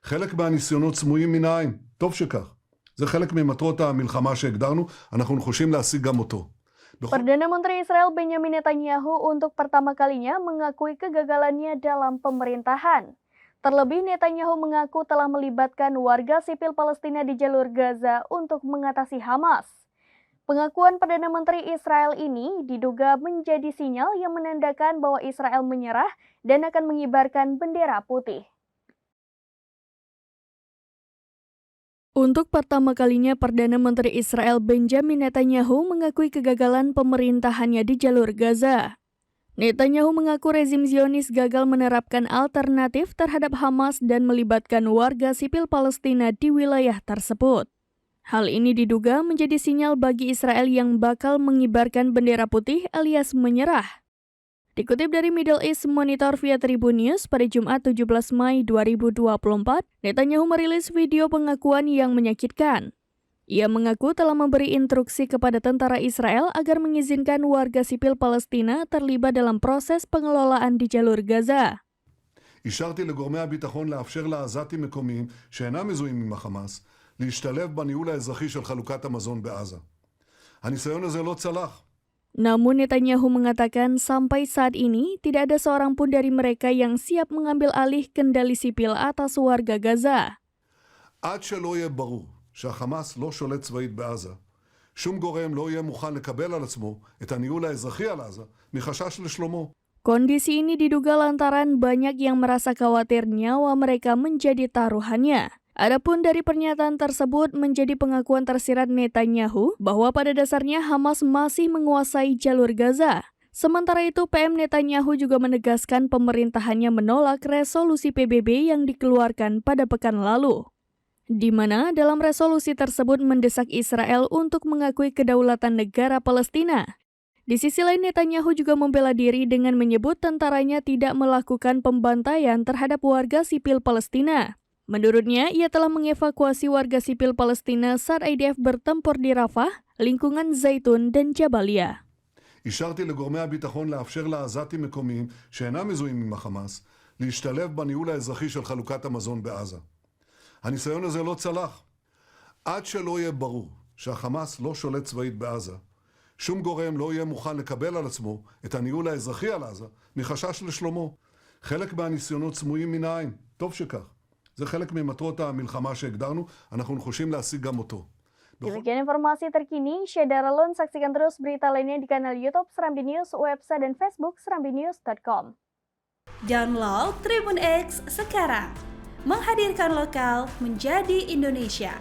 חלק מהניסיונות סמויים מן העין, טוב שכך. זה חלק ממטרות המלחמה שהגדרנו, אנחנו נחושים להשיג גם אותו. Perdana Menteri Israel Benjamin Netanyahu untuk pertama kalinya mengakui kegagalannya dalam pemerintahan. Terlebih Netanyahu mengaku telah melibatkan warga sipil Palestina di jalur Gaza untuk mengatasi Hamas. Pengakuan Perdana Menteri Israel ini diduga menjadi sinyal yang menandakan bahwa Israel menyerah dan akan mengibarkan bendera putih. Untuk pertama kalinya, Perdana Menteri Israel Benjamin Netanyahu mengakui kegagalan pemerintahannya di jalur Gaza. Netanyahu mengaku rezim Zionis gagal menerapkan alternatif terhadap Hamas dan melibatkan warga sipil Palestina di wilayah tersebut. Hal ini diduga menjadi sinyal bagi Israel yang bakal mengibarkan bendera putih alias menyerah. Dikutip dari Middle East Monitor via Tribun News pada Jumat 17 Mei 2024, Netanyahu merilis video pengakuan yang menyakitkan. Ia mengaku telah memberi instruksi kepada tentara Israel agar mengizinkan warga sipil Palestina terlibat dalam proses pengelolaan di jalur Gaza. אישרתי לגורמי הביטחון לאפשר לעזתים מקומיים שאינם מזוהים עם החמאס להשתלב בניהול האזרחי של חלוקת המזון בעזה. הניסיון הזה לא צלח. Namun Netanyahu mengatakan sampai saat ini tidak ada seorang pun dari mereka yang siap mengambil alih kendali sipil atas warga Gaza. עד שלא יהיה ברור שהחמאס לא שולט צבאית בעזה, שום גורם לא יהיה מוכן לקבל על עצמו את הניהול האזרחי על עזה מחשש לשלומו. Kondisi ini diduga lantaran banyak yang merasa khawatir nyawa mereka menjadi taruhannya. Adapun dari pernyataan tersebut menjadi pengakuan tersirat Netanyahu bahwa pada dasarnya Hamas masih menguasai jalur Gaza. Sementara itu PM Netanyahu juga menegaskan pemerintahannya menolak resolusi PBB yang dikeluarkan pada pekan lalu, di mana dalam resolusi tersebut mendesak Israel untuk mengakui kedaulatan negara Palestina. Di sisi lain Netanyahu juga membela diri dengan menyebut tentaranya tidak melakukan pembantaian terhadap warga sipil Palestina. Menurutnya, ia telah mengevakuasi warga sipil Palestina saat IDF bertempur di Rafah, lingkungan Zaitun, dan Jabalia. אישרתי לגורמי הביטחון לאפשר לעזתים מקומיים שאינם מזוהים עם החמאס להשתלב בניהול האזרחי של חלוקת המזון בעזה. הניסיון הזה לא צלח. עד שלא יהיה ברור שהחמאס לא שולט צבאית בעזה, שום גורם לא יהיה מוכן לקבל על עצמו את הניהול האזרחי על עזה מחשש לשלומו. חלק מהניסיונות סמויים מן העין, טוב שכך. זה חלק ממטרות המלחמה שהגדרנו, אנחנו נחושים להשיג גם אותו. Demikian informasi terkini, Syederalun saksikan terus berita lainnya di kanal YouTube Serambi News, website dan Facebook serambinews.com. Download Tribun X sekarang, menghadirkan lokal menjadi Indonesia.